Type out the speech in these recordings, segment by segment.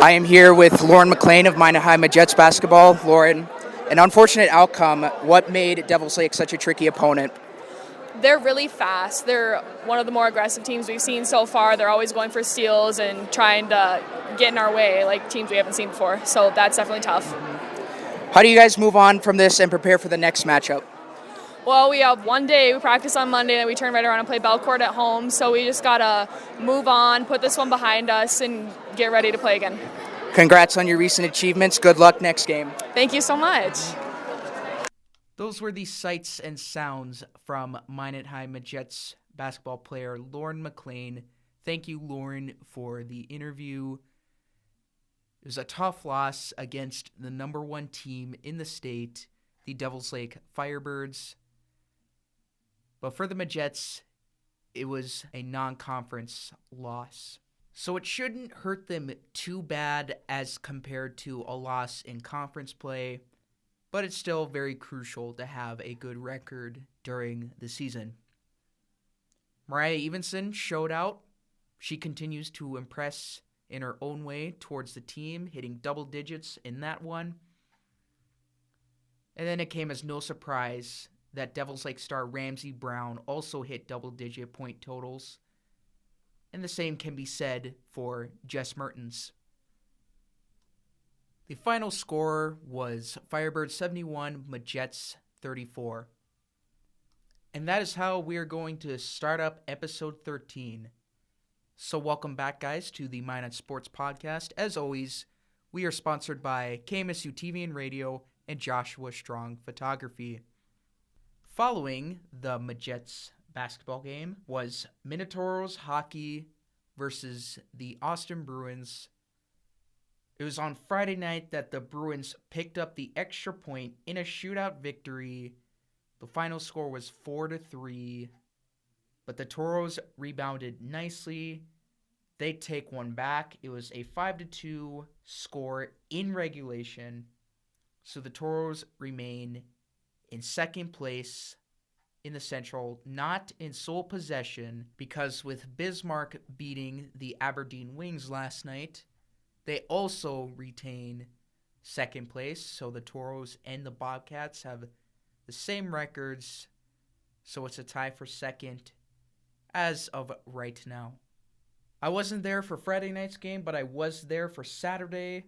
I am here with Lauren McLean of Minot Majettes basketball. Lauren, an unfortunate outcome. What made Devils Lake such a tricky opponent? They're really fast. They're one of the more aggressive teams we've seen so far. They're always going for steals and trying to get in our way, like teams we haven't seen before. So that's definitely tough. How do you guys move on from this and prepare for the next matchup? Well, we have one day. We practice on Monday, and we turn right around and play Belcourt at home. So we just got to move on, put this one behind us, and get ready to play again. Congrats on your recent achievements. Good luck next game. Thank you so much. Those were the sights and sounds from Minot Majettes basketball player Lauren McLean. Thank you, Lauren, for the interview. It was a tough loss against the number one team in the state, the Devils Lake Firebirds. But for the Majettes, it was a non-conference loss. So it shouldn't hurt them too bad as compared to a loss in conference play, but it's still very crucial to have a good record during the season. Mariah Evenson showed out. She continues to impress in her own way towards the team, hitting double digits in that one. And then it came as no surprise that Devils Lake star Ramsey Brown also hit double-digit point totals. And the same can be said for Jess Mertens. The final score was Firebirds 71, Majettes 34. And that is how we are going to start up episode 13. So welcome back, guys, to the Minot Sports Podcast. As always, we are sponsored by KMSU TV and Radio and Joshua Strong Photography. Following the Majettes basketball game was Minotauros hockey versus the Austin Bruins. It was on Friday night that the Bruins picked up the extra point in a shootout victory. The final score was 4-3, but the Toros rebounded nicely. They take one back. It was a 5-2 score in regulation. So the Toros remain in second place in the Central, not in sole possession, because with Bismarck beating the Aberdeen Wings last night, they also retain second place. So the Toros and the Bobcats have the same records, so it's a tie for second as of right now. I wasn't there for Friday night's game, but I was there for Saturday.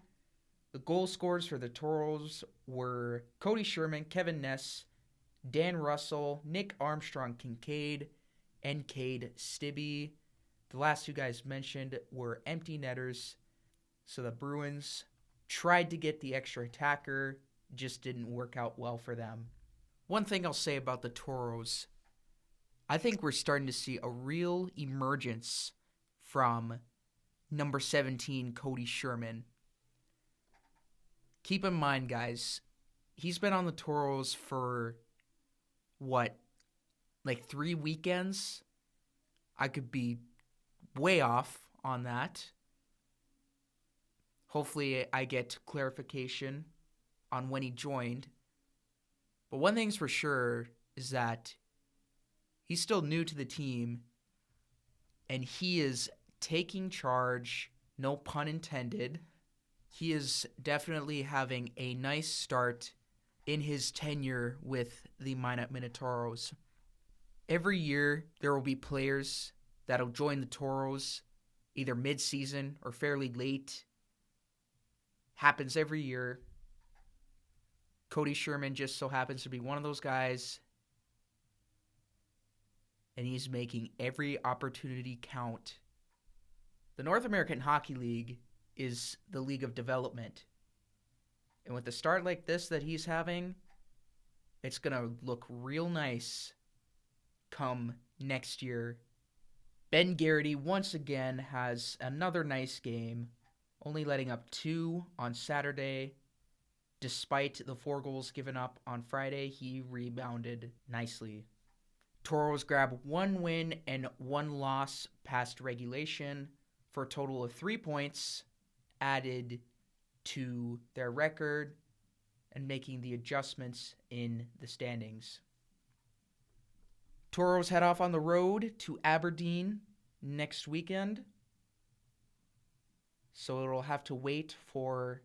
The goal scorers for the Toros were Cody Sherman, Kevin Ness, Dan Russell, Nick Armstrong Kincaid, and Cade Stibbe. The last two guys mentioned were empty netters, so the Bruins tried to get the extra attacker, just didn't work out well for them. One thing I'll say about the Toros, I think we're starting to see a real emergence from number 17, Cody Sherman. Keep in mind, guys, he's been on the Toros for, 3 weekends? I could be way off on that. Hopefully I get clarification on when he joined. But one thing's for sure is that he's still new to the team, and he is taking charge, no pun intended. He is definitely having a nice start in his tenure with the Minot Minotauros. Every year, there will be players that'll join the Toros, either mid-season or fairly late. Happens every year. Cody Sherman just so happens to be one of those guys, and he's making every opportunity count. The North American Hockey League is the league of development. And with the start like this that he's having, it's going to look real nice come next year. Ben Garrity once again has another nice game, only letting up 2 on Saturday. Despite the 4 goals given up on Friday, he rebounded nicely. Toros grab 1 win and 1 loss past regulation for a total of 3 points added to their record and making the adjustments in the standings. Toros head off on the road to Aberdeen next weekend. so it'll have to wait for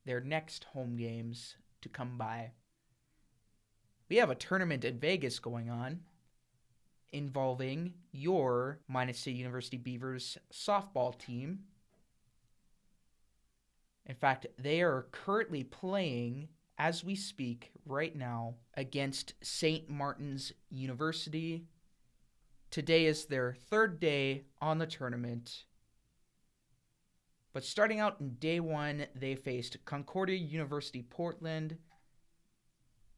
their next home games to come by. We have a tournament in Vegas going on involving your Minot State University Beavers softball team. In fact, they are currently playing, as we speak right now, against St. Martin's University. Today is their third day on the tournament. But starting out in day one, they faced Concordia University Portland.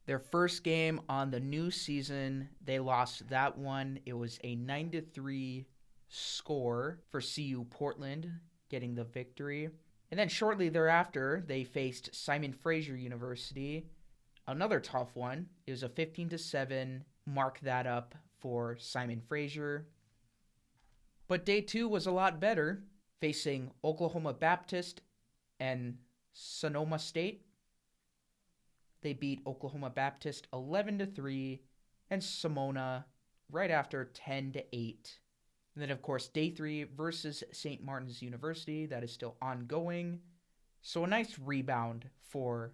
Their first game on the new season, they lost that one. It was a 9-3 score for CU Portland, getting the victory. And then shortly thereafter, they faced Simon Fraser University. Another tough one. It was a 15-7. Mark that up for Simon Fraser. But day two was a lot better, facing Oklahoma Baptist and Sonoma State. They beat Oklahoma Baptist 11-3 and Simona right after 10-8. And then, of course, day three versus St. Martin's University. That is still ongoing. So a nice rebound for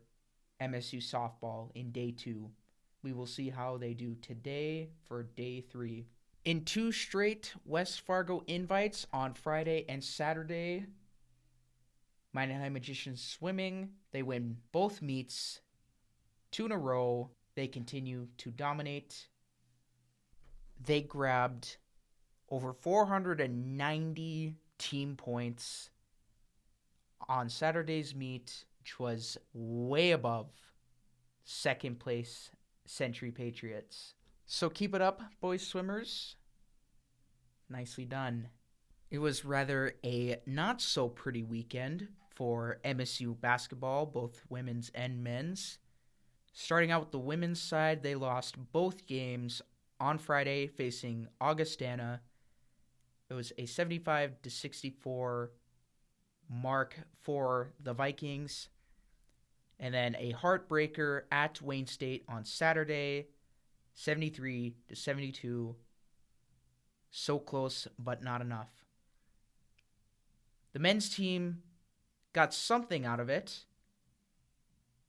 MSU softball in day two. We will see how they do today for day three. In two straight West Fargo invites on Friday and Saturday, Minot High Magicians swimming. They win both meets. 2 in a row. They continue to dominate. They grabbed over 490 team points on Saturday's meet, which was way above second place Century Patriots. So keep it up, boys swimmers. Nicely done. It was rather a not so pretty weekend for MSU basketball, both women's and men's. Starting out with the women's side, they lost both games on Friday facing Augustana. It was a 75-64 mark for the Vikings. And then a heartbreaker at Wayne State on Saturday, 73-72. So close, but not enough. The men's team got something out of it.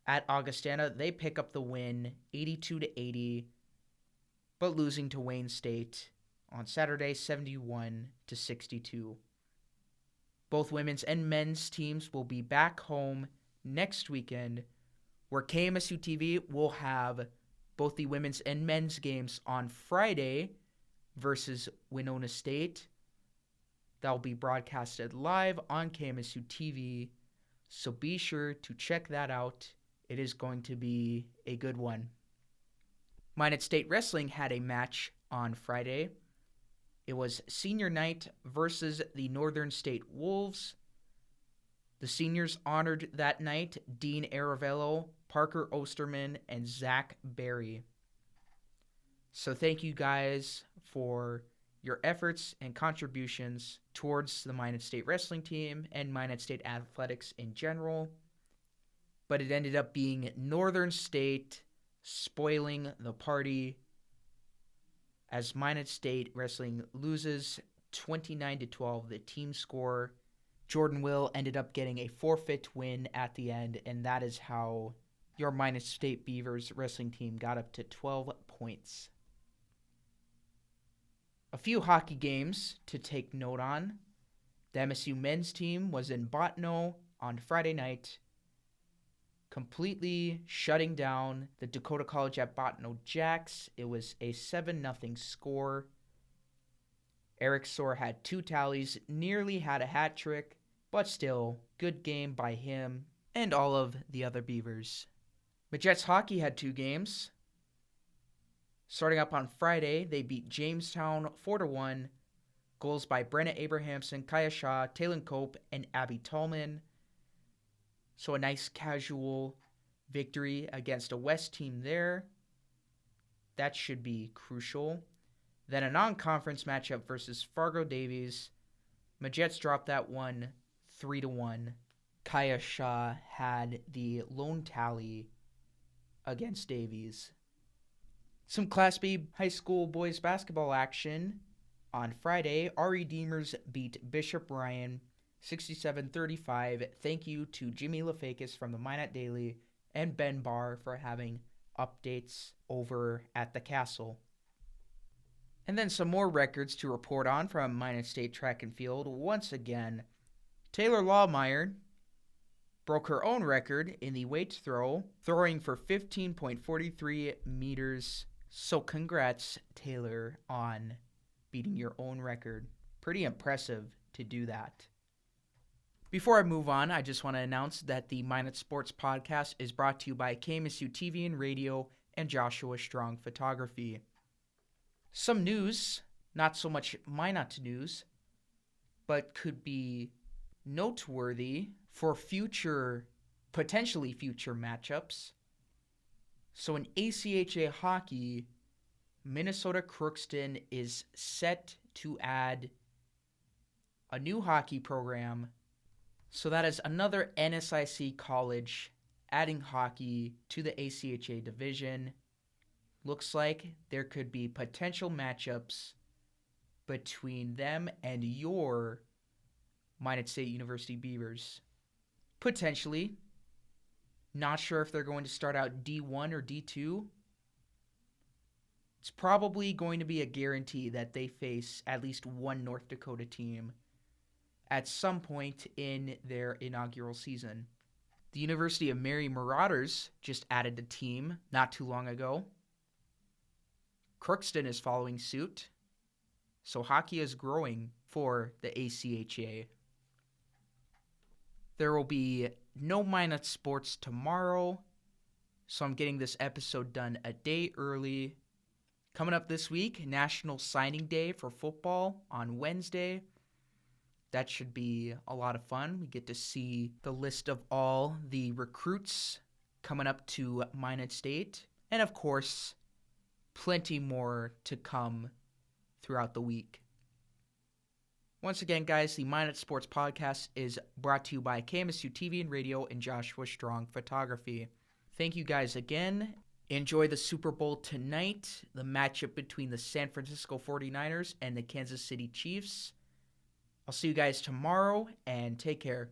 At Augustana, they pick up the win, 82-80, but losing to Wayne State on Saturday, 71-62. Both women's and men's teams will be back home next weekend, where KMSU TV will have both the women's and men's games on Friday versus Winona State. That will be broadcasted live on KMSU TV, so be sure to check that out. It is going to be a good one. Minot State Wrestling had a match on Friday. It was senior night versus the Northern State Wolves. The seniors honored that night Dean Aravello, Parker Osterman, and Zach Berry. So thank you guys for your efforts and contributions towards the Minot State Wrestling team and Minot State athletics in general. But it ended up being Northern State spoiling the party as Minot State Wrestling loses 29-12, the team score. Jordan Will ended up getting a forfeit win at the end, and that is how your Minot State Beavers wrestling team got up to 12 points. A few hockey games to take note on. The MSU men's team was in Bottineau on Friday night, completely shutting down the Dakota College at Bottineau Jacks. It was a 7-0 score. Eric Soar had 2 tallies, nearly had a hat trick, but still, good game by him and all of the other Beavers. Majettes hockey had 2 games. Starting up on Friday, they beat Jamestown 4-1. Goals by Brenna Abrahamson, Kaya Shaw, Taylon Cope, and Abby Tallman. So a nice casual victory against a West team there. That should be crucial. Then a non-conference matchup versus Fargo Davies. Majettes dropped that one 3-1. Kaya Shaw had the lone tally against Davies. Some Class B high school boys basketball action. On Friday, RE Deemers beat Bishop Ryan 67-35. Thank you to Jimmy LaFakis from the Minot Daily and Ben Barr for having updates over at the Castle. And then some more records to report on from Minot State Track and Field. Once again, Taylor Lawmeyer broke her own record in the weight throw, throwing for 15.43 meters. So congrats, Taylor, on beating your own record. Pretty impressive to do that. Before I move on, I just want to announce that the Minot Sports Podcast is brought to you by KMSU TV and Radio and Joshua Strong Photography. Some news, not so much Minot news, but could be noteworthy for potentially future matchups. So in ACHA hockey, Minnesota Crookston is set to add a new hockey program. So that is another NSIC college adding hockey to the ACHA division. Looks like there could be potential matchups between them and your Minot State University Beavers. Potentially. Not sure if they're going to start out D1 or D2. It's probably going to be a guarantee that they face at least one North Dakota team at some point in their inaugural season. The University of Mary Marauders just added a team not too long ago. Crookston is following suit. So hockey is growing for the ACHA. There will be no Minot Sports tomorrow, so I'm getting this episode done a day early. Coming up this week, National Signing Day for football on Wednesday. That should be a lot of fun. We get to see the list of all the recruits coming up to Minot State. And of course, plenty more to come throughout the week. Once again, guys, the Minot Sports Podcast is brought to you by KMSU TV and Radio and Joshua Strong Photography. Thank you guys again. Enjoy the Super Bowl tonight, the matchup between the San Francisco 49ers and the Kansas City Chiefs. I'll see you guys tomorrow, and take care.